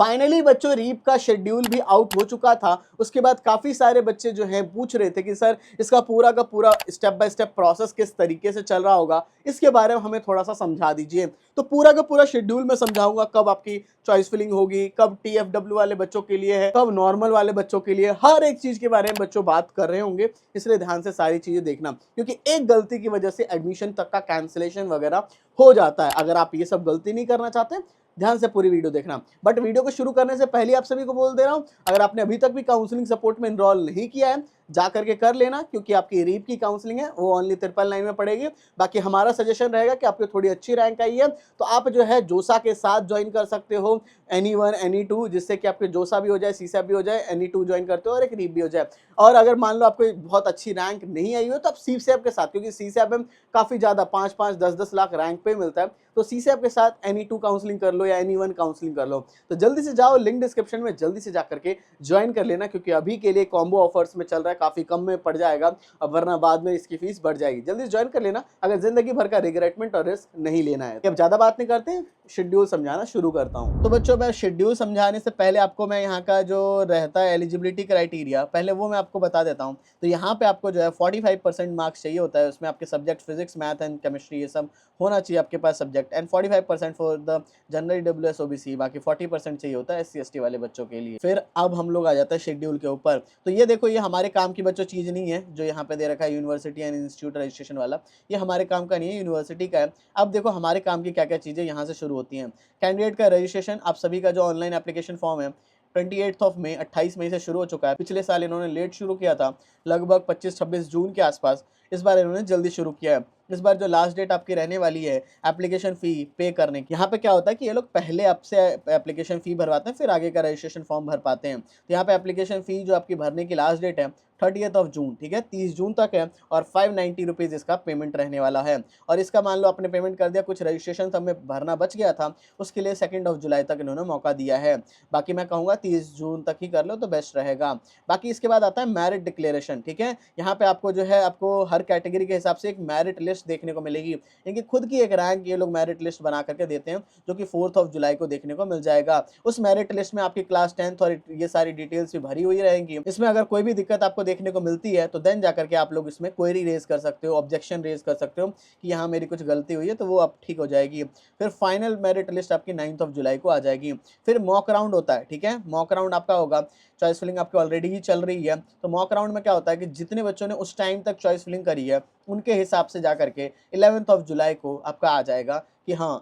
Finally बच्चों reap का schedule भी आउट हो चुका था। उसके बाद काफ़ी सारे बच्चे जो हैं पूछ रहे थे कि सर इसका पूरा का पूरा स्टेप बाय स्टेप प्रोसेस किस तरीके से चल रहा होगा, इसके बारे में हमें थोड़ा सा समझा दीजिए। तो पूरा का पूरा शेड्यूल मैं समझाऊंगा, कब आपकी चॉइस फिलिंग होगी, कब TFW वाले बच्चों के लिए है, कब नॉर्मल वाले बच्चों के लिए, हर एक चीज़ के बारे में बच्चों बात कर रहे होंगे। इसलिए ध्यान से सारी चीज़ें देखना, क्योंकि एक गलती की वजह से एडमिशन तक का कैंसिलेशन वगैरह हो जाता है। अगर आप ये सब गलती नहीं करना चाहते, ध्यान से पूरी वीडियो देखना। बट वीडियो को शुरू करने से पहले आप सभी को बोल दे रहा हूं, अगर आपने अभी तक भी काउंसलिंग सपोर्ट में इनरोल नहीं किया है, जा करके कर लेना, क्योंकि आपकी रीप की काउंसलिंग है वो ओनली 999 में पड़ेगी। बाकी हमारा सजेशन रहेगा कि आपकी थोड़ी अच्छी रैंक आई है तो आप जो है जोसा के साथ ज्वाइन कर सकते हो, NE1 NE2, जिससे कि आपके जोसा भी हो जाए, CSAP भी हो जाए, NE2 ज्वाइन करते हो और एक रीप भी हो जाए। और अगर मान लो आपको बहुत अच्छी रैंक नहीं आई हो तो आप CSAP के साथ, क्योंकि CSAP में काफ़ी ज़्यादा 5-5 10-10 लाख रैंक पे मिलता है, तो CSAP के साथ NE2 काउंसलिंग कर लो या NE1 काउंसलिंग कर लो। तो जल्दी से जाओ, लिंक डिस्क्रिप्शन में जल्दी से जा करके ज्वाइन कर लेना, क्योंकि अभी के लिए कॉम्बो ऑफर्स में चल रहा है, काफ़ी कम में पड़ जाएगा, अब वरना बाद में इसकी फीस बढ़ जाएगी। जल्दी से ज्वाइन कर लेना अगर जिंदगी भर का रिग्रेटमेंट और रिस्क नहीं लेना है। अब ज़्यादा बात नहीं करते, शेड्यूल समझाना शुरू करता हूँ। तो बच्चों मैं शेड्यूल समझाने से पहले आपको मैं यहाँ का जो रहता है एलिजिबिलिटी क्राइटेरिया, पहले वो मैं आपको बता देता हूँ। तो यहाँ पे आपको जो है 45% मार्क्स चाहिए होता है, उसमें आपके subject physics, math and chemistry ये सब होना चाहिए आपके पास subject, and 45% for the general EWS OBC, बाकी 40% चाहिए होता है SC ST वाले बच्चों के लिए। फिर अब हम लोग आ जाता है शेड्यूल के ऊपर। तो ये देखो, ये हमारे काम की बच्चों चीज़ नहीं है जो यहाँ पे दे रखा है यूनिवर्सिटी एंड इंस्टीट्यूट रजिस्ट्रेशन वाला, ये हमारे काम का नहीं है, यूनिवर्सिटी का है। अब देखो हमारे काम की क्या क्या चीज़ें यहाँ से शुरू होती हैं। कैंडिडेट का रजिस्ट्रेशन, आप सभी का जो ऑनलाइन एप्लीकेशन फॉर्म है 28 मई 28 मई से शुरू हो चुका है। पिछले साल इन्होंने लेट शुरू किया था, लगभग 25-26 जून के आसपास। इस बार इन्होंने जल्दी शुरू किया है। इस बार जो लास्ट डेट आपकी रहने वाली है एप्लीकेशन फ़ी पे करने की, यहाँ पे क्या होता है कि ये लोग पहले आपसे एप्लीकेशन फ़ी भरवाते हैं, फिर आगे का रजिस्ट्रेशन फॉर्म भर पाते हैं। तो यहाँ पे एप्लीकेशन फ़ी जो आपकी भरने की लास्ट डेट है 30 जून, ठीक है, 30 जून तक है, और 590 रुपीज़ इसका पेमेंट रहने वाला है। और इसका मान लो आपने पेमेंट कर दिया, कुछ रजिस्ट्रेशन हमें भरना बच गया था, उसके लिए 2 जुलाई तक इन्होंने मौका दिया है। बाकी मैं कहूँगा 30 जून तक ही कर लो तो बेस्ट रहेगा। बाकी इसके बाद आता है मेरिट डिक्लेरेशन, ठीक है। यहाँ पे आपको जो है आपको हर कैटेगरी के हिसाब से एक मेरिट लिस्ट देखने को मिलेगी। इनकी खुद की एक रैंक ये लोग मेरिट लिस्ट बना करके देते हैं, जो कि 4 जुलाई को देखने को मिल जाएगा। उस मेरिट लिस्ट में आपकी क्लास 10th और ये सारी डिटेल्स भी भरी हुई रहेंगी। इसमें अगर कोई भी दिक्कत आपको देखने को मिलती है तो देन जाकर के आप लोग इसमें क्वेरी रेज कर सकते हो, ऑब्जेक्शन रेज कर सकते हो कि यहाँ मेरी कुछ गलती हुई है, तो वो अब ठीक हो जाएगी। फिर फाइनल मेरिट लिस्ट आपकी 9 जुलाई को आ जाएगी। फिर मॉक राउंड होता है, ठीक है। मॉक राउंड आपका होगा, चॉइस फिलिंग आपकी ऑलरेडी ही चल रही है, तो मॉक राउंड में क्या होता है कि जितने बच्चों ने उस टाइम तक चॉइस फिलिंग करी है उनके हिसाब से जा करके 11 जुलाई को आपका आ जाएगा कि हाँ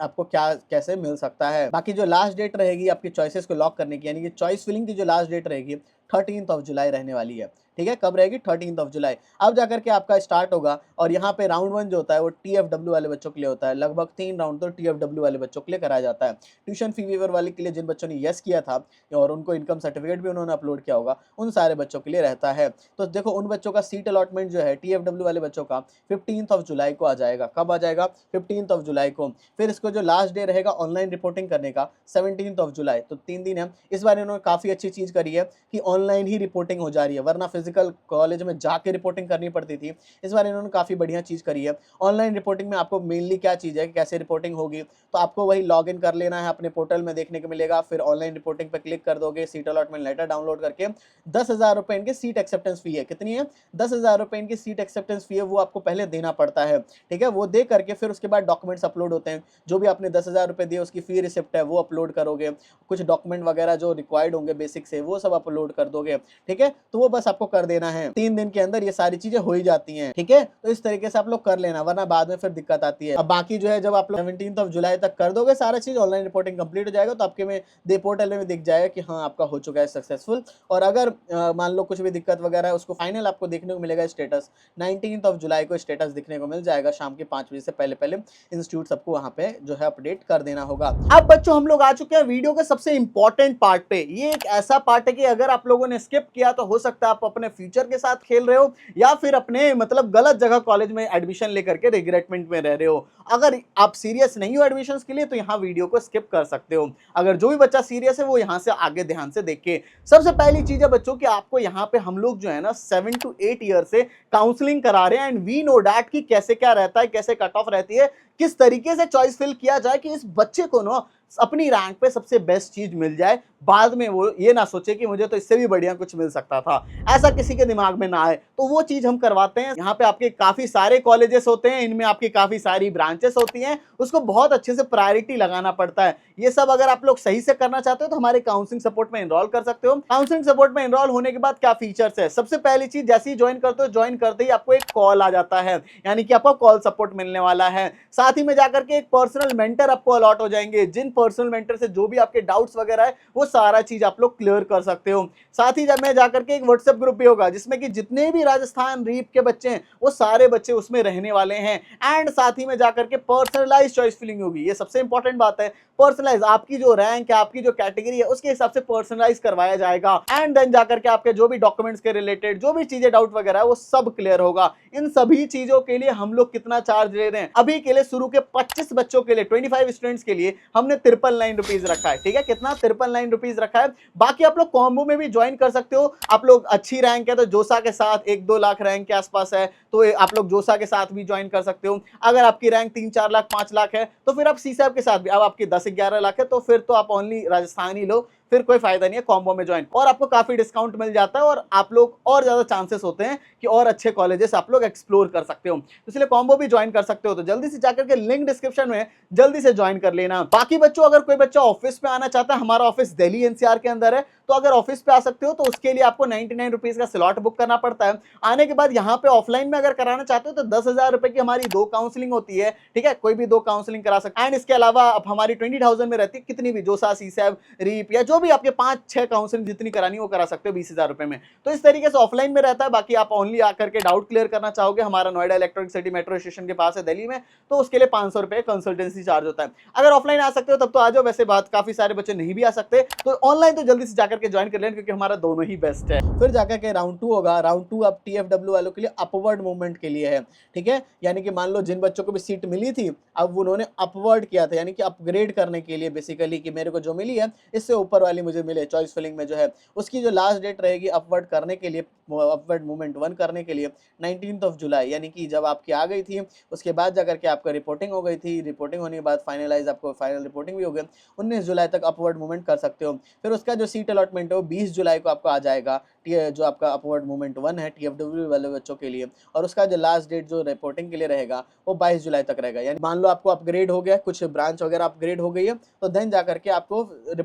आपको क्या कैसे मिल सकता है। बाकी जो लास्ट डेट रहेगी आपकी चॉइसेस को लॉक करने की, यानी कि चॉइस फिलिंग की जो लास्ट डेट रहेगी 13 जुलाई रहने वाली है, ठीक है। कब रहेगी? 13 जुलाई। अब जाकर के आपका स्टार्ट होगा, और यहाँ पे राउंड 1 जो होता है वो TFW वाले बच्चों के लिए होता है। लगभग 3 राउंड तो TFW वाले बच्चों के लिए कराया जाता है। ट्यूशन फी वेवर वाले के लिए जिन बच्चों ने येस किया था और उनको इनकम सर्टिफिकेट भी उन्होंने अपलोड किया होगा, उन सारे बच्चों के लिए रहता है। तो देखो उन बच्चों का सीट अलॉटमेंट जो है TFW वाले बच्चों का 15 जुलाई को आ जाएगा। कब आ जाएगा? 15 जुलाई को। फिर इसको जो लास्ट डे रहेगा ऑनलाइन रिपोर्टिंग करने का 17 जुलाई, तो 3 दिन है। इस बार इन्होंने काफ़ी अच्छी चीज़ करी है कि ऑनलाइन ही रिपोर्टिंग हो जा रही है, वरना फिजिकल कॉलेज में जाके रिपोर्टिंग करनी पड़ती थी। इस बार इन्होंने काफ़ी बढ़िया चीज़ करी है। ऑनलाइन रिपोर्टिंग में आपको मेनली क्या चीज़ है कि कैसे रिपोर्टिंग होगी, तो आपको वही लॉगिन कर लेना है, अपने पोर्टल में देखने को मिलेगा। फिर ऑनलाइन रिपोर्टिंग पर क्लिक कर दोगे, सीट अलॉटमेंट लेटर डाउनलोड करके 10,000 रुपये इनकी सीट एक्सेप्टेंस फी है। कितनी है? 10,000 रुपये इनकी सीट एक्सेप्टेंस फी है, वो आपको पहले देना पड़ता है, ठीक है। वो दे करके फिर उसके बाद डॉक्यूमेंट्स अपलोड होते हैं। जो भी आपने 10,000 रुपये दिए उसकी फी रिसिप्ट है वो अपलोड करोगे, कुछ डॉक्यूमेंट वगैरह जो रिक्वायर्ड होंगे बेसिक से वो सब अपलोड कर दोगे, ठीक है। तो वो बस आपको कर देना है, 3 दिन के अंदर ये सारी चीजें हो ही जाती हैं, ठीक है। तो इस तरीके से आप लोग कर लेना, वरना बाद में फिर दिक्कत आती है। अब बाकी जो है जब आप लोग 17 जुलाई तक कर दोगे सारा चीज, ऑनलाइन रिपोर्टिंग कंप्लीट हो जाएगा, तो आपके में दे पोर्टल में दिख जाएगा कि हाँ आपका हो चुका है सक्सेसफुल। और अगर मान लो कुछ भी दिक्कत वगैरह है, उसको फाइनल आपको देखने को मिलेगा स्टेटस 19 जुलाई को स्टेटस दिखने को मिल जाएगा। शाम के 5 बजे से पहले पहले इंस्टीट्यूट सबको वहां पे जो है अपडेट कर देना होगा। अब बच्चों हम लोग आ चुके हैं वीडियो के सबसे इंपॉर्टेंट पार्ट पे। ये एक ऐसा पार्ट है कि अगर आप लोगों ने स्किप किया तो हो सकता है आप अपने फ्यूचर के साथ खेल रहे हो, या फिर अपने मतलब गलत जगह कॉलेज में एडमिशन लेकर के रिग्रेटमेंट में रह रहे हो। अगर आप सीरियस नहीं हो एडमिशन के लिए तो यहाँ वीडियो को स्किप कर सकते हो। अगर जो भी बच्चा सीरियस है वो यहाँ से आगे ध्यान से देखे। सबसे पहली चीज है बच्चों कि आपको यहाँ पे हम लोग जो है ना 7 to 8 ईयर से काउंसलिंग करा रहे हैं, एंड वी नो डैट कि कैसे क्या रहता है, कैसे कट ऑफ रहती है, किस तरीके से चॉइस फिल किया जाए कि इस बच्चे को ना अपनी रैंक पे सबसे बेस्ट चीज मिल जाए, बाद में वो ये ना सोचे कि मुझे तो इससे भी बढ़िया कुछ मिल सकता था, ऐसा किसी के दिमाग में ना आए। तो वो चीज हम करवाते हैं। यहाँ पे आपके काफी सारे कॉलेजेस होते हैं, इनमें आपकी काफी सारी ब्रांचेस होती हैं, उसको बहुत अच्छे से प्रायोरिटी लगाना पड़ता है। ये सब अगर आप लोग सही से करना चाहते हो तो हमारे काउंसलिंग सपोर्ट में एनरोल कर सकते हो। काउंसलिंग सपोर्ट में एनरोल होने के बाद क्या फीचर्स है, सबसे पहली चीज जैसे ही ज्वाइन करते हो, ज्वाइन करते ही आपको एक कॉल आ जाता है, यानी कि आपको कॉल सपोर्ट मिलने वाला है। साथ ही में जाकर के एक पर्सनल मेंटर आपको अलॉट हो जाएंगे, जिन पर्सनल मेंटर से जो भी आपके डाउट्स वगैरह है वो सारा चीज आप लोग क्लियर कर सकते हो। साथ ही जब मैं जाकर के एक व्हाट्सएप ग्रुप भी होगा जिसमें कि जितने भी राजस्थान रीप के बच्चे हैं वो सारे बच्चे उसमें रहने वाले हैं। एंड साथ ही में जाकर के पर्सनलाइज चॉइस फिलिंग होगी, ये सबसे इंपॉर्टेंट बात है। पर्सनलाइज आपकी जो रैंक है, आपकी जो कैटेगरी है, उसके हिसाब से पर्सनलाइज करवाया जाएगा। एंड देन जाकर के आपके जो भी डॉक्यूमेंट्स के रिलेटेड जो भी चीजें डाउट वगैरह है वो सब क्लियर होगा। इन सभी चीजों के लिए हम लोग कितना चार्ज ले रहे हैं अभी के लिए, शुरू के 25 बच्चों के लिए, 25 स्टूडेंट्स के लिए हमने 999 रुपीज रखा है। ठीक है, कितना, 999 रुपीज रखा है। बाकी आप लोग कॉम्बो में भी ज्वाइन कर सकते हो। आप लोग अच्छी रैंक है तो जोसा के साथ 1-2 लाख रैंक के आसपास है तो आप लोग जोसा के साथ भी ज्वाइन कर सकते हो। अगर आपकी रैंक 3-4 लाख 5 लाख है तो फिर आप सीसैप के साथ भी, अब आपकी 10-11 लाख है तो फिर तो आप ओनली राजस्थान ही लो, फिर कोई फायदा नहीं है कॉम्बो में ज्वाइन, और आपको काफी डिस्काउंट मिल जाता है और आप लोग और ज्यादा चांसेस होते हैं कि और अच्छे कॉलेजेस आप लोग एक्सप्लोर कर सकते हो। तो इसलिए कॉम्बो भी ज्वाइन कर सकते हो, तो जल्दी से जाकर के लिंक डिस्क्रिप्शन में जल्दी से ज्वाइन कर लेना। बाकी बच्चों, अगर कोई बच्चा ऑफिस पे आना चाहता है, हमारा ऑफिस दिल्ली एनसीआर के अंदर है, तो अगर ऑफिस पे आ सकते हो तो उसके लिए आपको 99 रुपीज का स्लॉट बुक करना पड़ता है। आने के बाद यहाँ पे ऑफलाइन में अगर कराना चाहते हो तो 10,000 रुपए की हमारी 2 काउंसलिंग होती है। ठीक है, कोई भी 2 काउंसलिंग करा सकते हैं। एंड इसके अलावा अब हमारी 20,000 में रहती है, कितनी भी जोसा, सीसैप, रीप या जो भी आपके 5-6 काउंसलिंग जितनी करानी वो करा सकते हो 20,000 रुपए में। तो इस तरीके से ऑफलाइन में रहता है। बाकी आप ओनली आकर के डाउट क्लियर करना चाहोगे, हमारा Noida electronic city metro station के पास है दिल्ली में, तो उसके लिए 500 रुपए कंसल्टेंसी चार्ज होता है। अगर ऑफलाइन आ सकते हो तब तो आ जाओ, वैसे बात काफी सारे बच्चे नहीं भी आ सकते तो ऑनलाइन तो जल्दी से जाकर के ज्वाइन कर लें, क्योंकि हमारा दोनों ही बेस्ट है। फिर जाकर के राउंड 2 होगा। राउंड 2 अब टीएफडब्ल्यू वालों के लिए अपवर्ड मूवमेंट के लिए है। ठीक है, यानी कि मान लो जिन बच्चों को भी सीट मिली थी अब उन्होंने अपवर्ड किया था, यानी कि अपग्रेड करने के लिए बेसिकली, कि मेरे को जो मिली है इससे ऊपर वाली मुझे मिले चॉइस फिलिंग में जो है, उसकी जो लास्ट डेट रहेगी अपवर्ड करने के लिए, अपवर्ड मूवमेंट 1 करने के लिए 19 जुलाई, यानी कि जब आपकी आ गई थी उसके बाद जाकर के आपका रिपोर्टिंग हो गई थी, रिपोर्टिंग होने के बाद फाइनलाइज आपको फाइनल रिपोर्टिंग भी हो गई, 19 जुलाई तक अपवर्ड मूवमेंट कर सकते हो। फिर उसका जो सीट अलॉटमेंट है वो 20 जुलाई को आपको आ जाएगा, जो आपका अपवर्ड मूवमेंट 1 है टीएफडब्ल्यू वाले बच्चों के लिए, और उसका जो लास्ट डेट जो रिपोर्टिंग के लिए रहेगा वो 22 जुलाई तक रहेगा। यानी मान लो आपको अपग्रेड हो गया, कुछ ब्रांच वगैरह अपग्रेड हो गई है, तो देन जाकर के आपको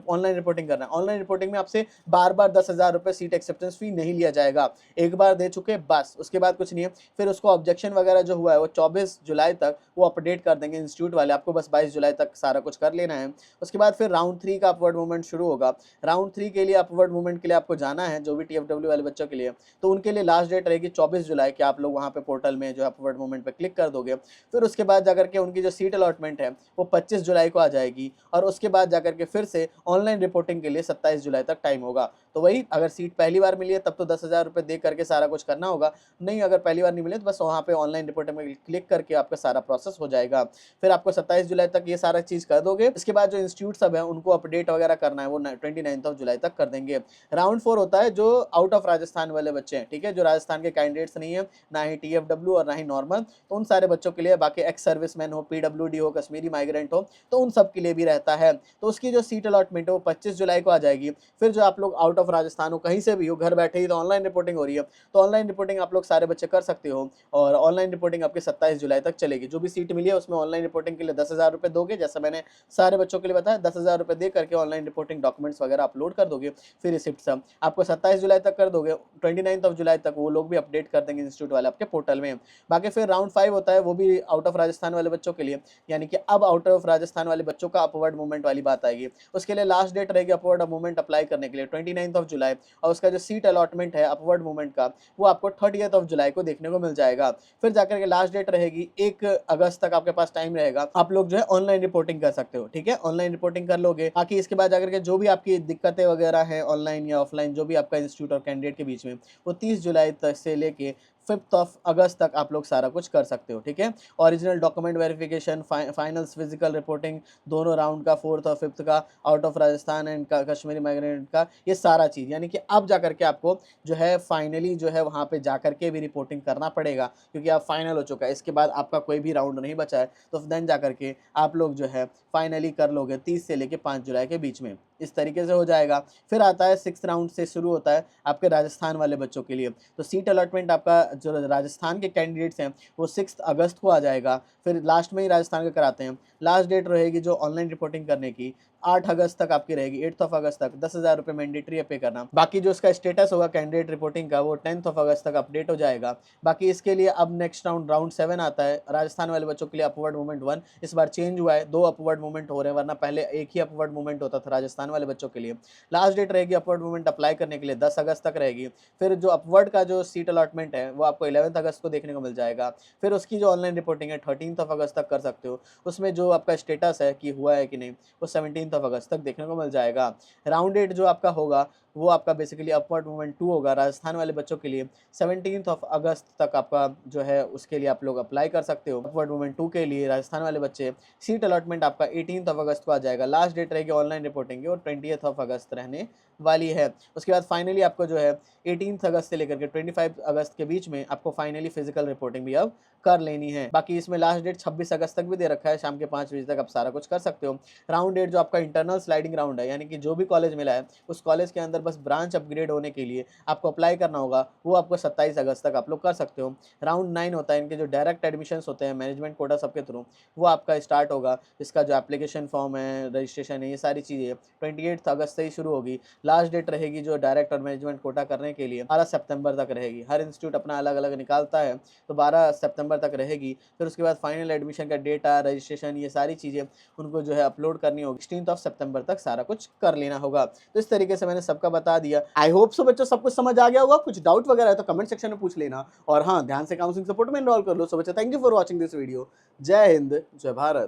ऑनलाइन रिपोर्टिंग करना है। ऑनलाइन रिपोर्टिंग में आपसे बार बार 10,000 रुपये सीट एक्सेप्टेंस फी नहीं लिया जाएगा, एक बार दे चुके बस, उसके बाद कुछ नहीं है। फिर उसको ऑब्जेक्शन वगैरह जो हुआ है वो 24 जुलाई तक वो अपडेट कर देंगे इंस्टीट्यूट वाले, आपको बस 22 जुलाई तक सारा कुछ कर लेना है। उसके बाद फिर राउंड 3 का अपवर्ड मूवमेंट शुरू होगा। राउंड 3 के लिए अपवर्ड मूवमेंट के लिए आपको जाना है, जो भी टीएफडब्ल्यू वाले बच्चों के लिए, तो उनके लिए लास्ट डेट रहेगी 24 जुलाई कि आप लोग वहाँ पे पोर्टल में जो अपवर्ड मूवमेंट पे क्लिक कर दोगे। फिर उसके बाद जाकर के उनकी जो सीट अलॉटमेंट है वो 25 जुलाई को आ जाएगी, और उसके बाद जाकर के फिर से ऑनलाइन रिपोर्टिंग के लिए 27 जुलाई तक टाइम होगा। तो वही, अगर सीट पहली बार मिली है तब तो 10,000 रुपये दे करके सारा कुछ करना होगा, नहीं अगर पहली बार नहीं मिले तो बस वहाँ पे ऑनलाइन रिपोर्टिंग में क्लिक करके आपका सारा प्रोसेस हो जाएगा। फिर आपको 27 जुलाई तक ये सारा चीज़ कर दोगे। इसके बाद जो इंस्टीट्यूट सब है उनको अपडेट वगैरह करना है वो 29 जुलाई तक कर देंगे। राउंड 4 होता है जो आउट ऑफ राजस्थान वाले बच्चे हैं, ठीक है, जो राजस्थान के कैंडिडेट्स नहीं है, ना ही टीएफडब्ल्यू और ना ही नॉर्मल, तो उन सारे बच्चों के लिए, बाकी एक्स सर्विसमैन हो, पीडब्ल्यूडी हो, कश्मीरी माइग्रेंट हो, तो उन सब के लिए भी रहता है। तो उसकी जो सीट अलॉटमेंट है वो 25 जुलाई को आ जाएगी। फिर जो आप लोग आउट ऑफ राजस्थान हो, कहीं से भी हो, घर बैठे ही तो ऑनलाइन रिपोर्टिंग हो रही है, तो ऑनलाइन रिपोर्टिंग आप लोग सारे बच्चे कर सकते हो, और ऑनलाइन रिपोर्टिंग आपके 27 जुलाई तक चलेगी। जो भी सीट मिली है उसमें ऑनलाइन रिपोर्टिंग के लिए 10,000 रुपये दोगे, जैसा मैंने सारे बच्चों के लिए बताया, 10,000 रुपये दे करके ऑनलाइन रिपोर्टिंग डॉक्यूमेंट्स वगैरह अपलोड कर दोगे। फिर रिसिप्ट सब आपको 27 जुलाई तक कर दोगे, 29 जुलाई तक वो लोग भी अपडेट कर देंगे इंस्टीट्यूट वाले आपके पोर्टल में। बाकी फिर राउंड 5 होता है, वो भी आउट ऑफ राजस्थान वाले बच्चों के लिए, यानी कि अब आउट ऑफ राजस्थान वाले बच्चों का अपवर्ड मूवमेंट वाली बात आएगी। उसके लिए लास्ट डेट रहेगी अपवर्ड मूवमेंट अप्लाई करने के लिए 29 जुलाई, और उसका जो सीट अलॉटमेंट है अपवर्ड मूवमेंट का वो आपको 30 जुलाई को देखने को मिल जाएगा। फिर जाकर के लास्ट डेट रहेगी 1 अगस्त तक आपके पास टाइम रहेगा, आप लोग जो है ऑनलाइन रिपोर्टिंग कर सकते हो। ठीक है, ऑनलाइन रिपोर्टिंग कर लोगे। बाकी इसके बाद जाकर के जो भी आपकी दिक्कतें वगैरह हैं ऑनलाइन या ऑफलाइन, जो भी आपका इंस्टीट्यूट और कैंडिडेट के बीच में, वो 30 जुलाई तक से लेके 5th ऑफ अगस्त तक आप लोग सारा कुछ कर सकते हो, ठीक है। Original document verification, finals physical reporting दोनों राउंड का, 4th और 5th का, out of Rajasthan and Kashmiri migrant का, ये सारा चीज़, यानी कि अब जा करके आपको जो है फाइनली जो है वहाँ पे जा करके भी रिपोर्टिंग करना पड़ेगा, क्योंकि अब फाइनल हो चुका है। इसके बाद आपका कोई भी राउंड नहीं बचा है, तो देन जा करके आप लोग जो है फाइनली कर लोगे 30 से लेके 5 जुलाई के बीच में। इस तरीके से हो जाएगा। फिर आता है 6th राउंड से शुरू होता है आपके राजस्थान वाले बच्चों के लिए। तो सीट अलॉटमेंट आपका जो राजस्थान के कैंडिडेट्स हैं वो 6 अगस्त को आ जाएगा। फिर लास्ट में ही राजस्थान का कराते हैं। लास्ट डेट रहेगी जो ऑनलाइन रिपोर्टिंग करने की 8 अगस्त तक आपकी रहेगी, 8th ऑफ अगस्त तक 10,000 रुपये मैंडेटरी है पे करना। बाकी जो उसका स्टेटस होगा कैंडिडेट रिपोर्टिंग का वो 10th ऑफ अगस्त तक अपडेट हो जाएगा। बाकी इसके लिए अब नेक्स्ट राउंड 7 आता है राजस्थान वाले बच्चों के लिए। अपवर्ड मूवमेंट 1 इस बार चेंज हुआ है, 2 अपवर्ड मूवमेंट हो रहे हैं, वरना पहले एक ही अपवर्ड मूवमेंट होता था राजस्थान वाले बच्चों के लिए। लास्ट डेट रहेगी अपवर्ड मूवमेंट अप्लाई करने के लिए 10 अगस्त तक रहेगी। फिर जो अपवर्ड का जो सीट अलॉटमेंट है वो आपको 11th अगस्त को देखने को मिल जाएगा। फिर उसकी जो ऑनलाइन रिपोर्टिंग है 13th ऑफ अगस्त तक कर सकते हो। उसमें जो आपका स्टेटस है कि हुआ है कि नहीं वो 17th ऑफ अगस्त तक देखने को मिल जाएगा। राउंड डेट जो आपका होगा वो आपका बेसिकली अपवर्ड मूवमेंट 2 होगा राजस्थान वाले बच्चों के लिए। 17th ऑफ अगस्त तक आपका जो है उसके लिए आप लोग अप्लाई कर सकते हो अपवर्ड मूवमेंट 2 के लिए राजस्थान वाले बच्चे। सीट अलॉटमेंट आपका 18th ऑफ अगस्त को आ जाएगा। लास्ट डेट रहेगी ऑनलाइन रिपोर्टिंग की और 20th ऑफ अगस्त रहने वाली है। उसके बाद फाइनली आपको जो है 18th अगस्त से लेकर के 25 अगस्त के बीच में आपको फाइनली फिजिकल रिपोर्टिंग भी अब कर लेनी है। बाकी इसमें लास्ट डेट 26 अगस्त तक भी दे रखा है, शाम के 5 बजे तक आप सारा कुछ कर सकते हो। राउंड डेट जो आपका इंटरनल स्लाइडिंग राउंड है, यानी कि जो भी कॉलेज मिला है उस कॉलेज के अंदर बस ब्रांच अपग्रेड होने के लिए आपको अप्लाई करना होगा, वो आपको 27 अगस्त तक आप लोग कर सकते हो। राउंड 9 होता है इनके जो डायरेक्ट एडमिशन होते हैं मैनेजमेंट कोटा सबके थ्रू, वो आपका स्टार्ट होगा। इसका जो एप्लीकेशन फॉर्म है, रजिस्ट्रेशन है, ये सारी चीज़ें 28 अगस्त से ही शुरू होगी। लास्ट डेट रहेगी जो डायरेक्ट और मैनेजमेंट कोटा करने के लिए 12 सितंबर तक रहेगी। हर इंस्टीट्यूट अपना अलग अलग निकालता है, तो 12 सितंबर तक रहेगी। फिर उसके बाद फाइनल एडमिशन का डेटा, रजिस्ट्रेशन, ये सारी चीज़ें उनको जो है अपलोड करनी होगी। 16th ऑफ सितंबर तक सारा कुछ कर लेना होगा। तो इस तरीके से मैंने सबका बता दिया। आई होप सो बच्चों सब कुछ समझ आ गया होगा। कुछ डाउट वगैरह है तो कमेंट सेक्शन में पूछ लेना, और हाँ, ध्यान से काउंसलिंग सपोर्ट में एनरोल कर लो। सो बच्चों thank you for watching this video. जय हिंद, जय भारत।